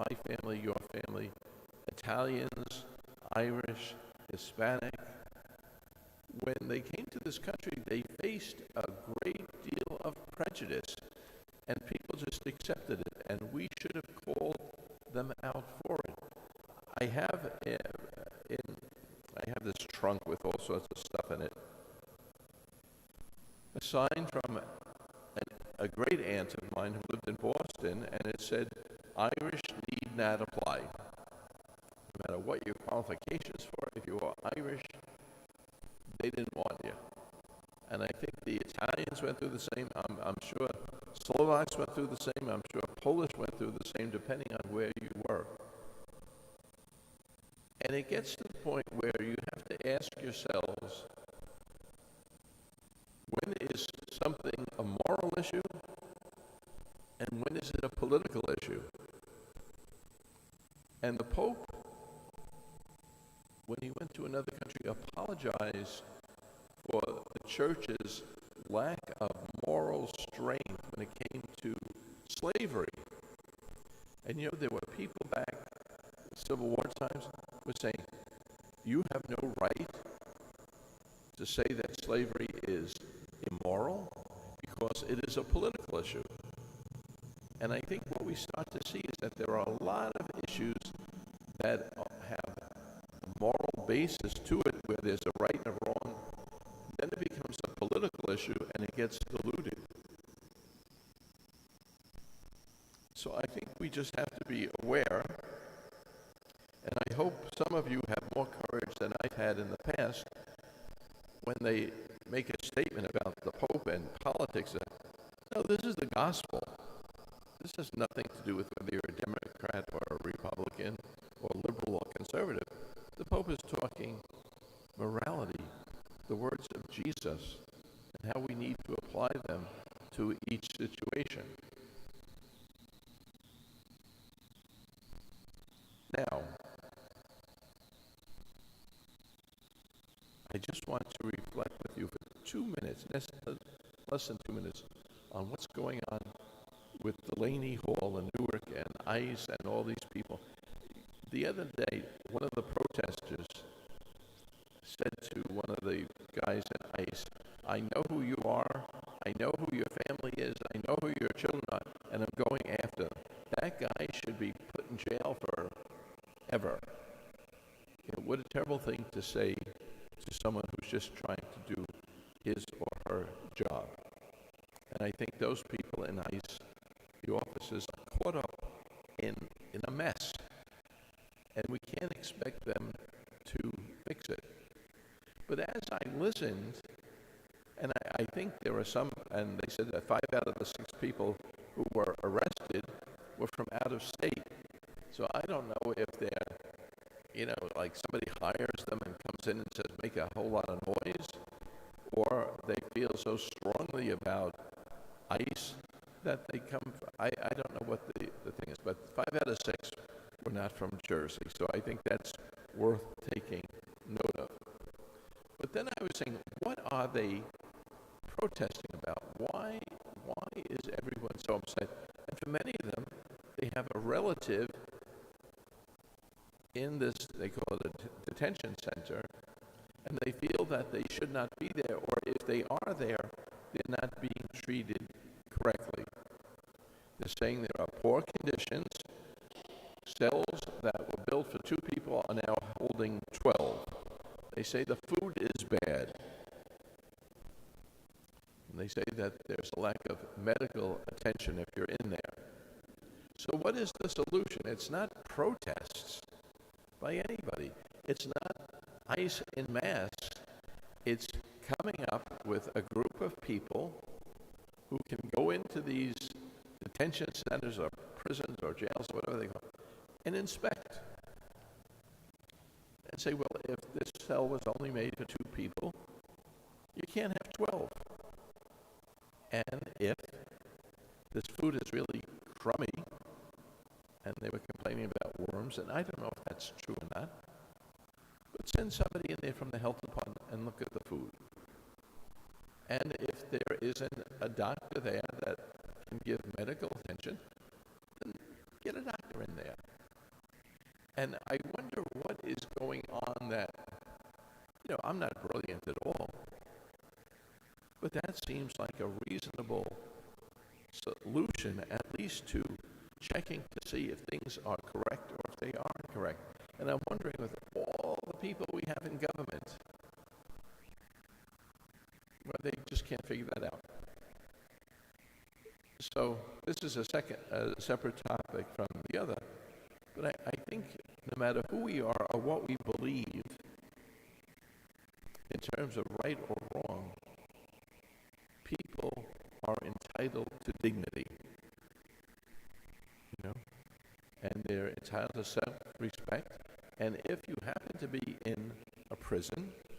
my family, your family, Italians, Irish, Hispanic. When they came to this country, they faced a great deal of prejudice, and people just accepted it, and we should have called them out for it. I have I have this trunk with all sorts of stuff in it. A sign from a great aunt of mine who lived in Boston, and it said, "Irish need not apply." No matter what your qualifications for, if you are Irish, they didn't want you. And I think the Italians went through the same. I'm sure Slovaks went through the same. I'm sure Polish went through the same, depending on where you were. And it gets to the point where you have to ask yourselves, when is something a moral issue and when is it a political issue? And the Pope, when he went to another country, apologized for the church's lack of moral strength when it came to slavery. And there were people back in Civil War times who were saying, you have no right to say that slavery is immoral because it is a political issue. And I think what we start to see is that there are a lot of issues that have a moral basis to it, where there's a right and a wrong. Then it becomes a political issue and it gets diluted. So I think we just have to be aware, and I hope some of you have more courage than I've had in the past when they make a statement about the Pope and politics. No, this is the gospel. This has nothing to do with whether you're a Democrat or a Republican or liberal or conservative. The Pope is talking morality, the words of Jesus, and how we need to apply them to each situation. Now, I just want to reflect with you for 2 minutes, less than 2 minutes, on what's going on with Delaney Hall in Newark and ICE and all these people. The other day, one of the protesters said to one of the guys at ICE, I know who you are, I know who your family is, I know who your children are, and I'm going after them. That guy should be put in jail forever. What a terrible thing to say to someone who's just trying to do his or her job. And I think those people in ICE, the officers, are caught up in a mess. And we can't expect them to fix it. But as I listened, and I think there were some, and they said that 5 out of the 6 people who were arrested were from out of state. So I don't know if they're, like somebody hires them and comes in and says, make a whole lot of noise, or they feel so strongly about ICE that they come. I don't know what the thing is, but 5 out of 6 were not from Jersey, so I think that's worth taking note of. But then I was saying, what are they protesting about? Why is everyone so upset? And for many of them, they have a relative in this, they call it a detention center, and they feel that they should not be there, or if they are there, they're not being treated correctly. They're saying there are poor conditions. Cells that were built for 2 people are now holding 12. They say the food is bad. And they say that there's a lack of medical attention if you're in there. So what is the solution? It's not protests by anybody. It's not ICE en masse. It's coming up with a group of people who can go into these detention centers or prisons or jails, whatever they call it, and inspect. And say, well, if this cell was only made for 2 people, you can't have 12. And if this food is really crummy, and they were complaining about worms, and I don't know if that's true or not, but send somebody in there from the health department and look at the food. And if there isn't a doctor there that can give medical attention, then get a doctor in there. And I wonder what is going on that, I'm not brilliant at all, but that seems like a reasonable solution, at least to checking to see if things are correct or if they aren't correct. And I'm wondering, with all the people we have in government, well, they just can't figure that out. So this is a separate topic from the other. But I think no matter who we are or what we believe in terms of right or wrong, people are entitled to dignity, and they're entitled to self-respect. And if you happen to be in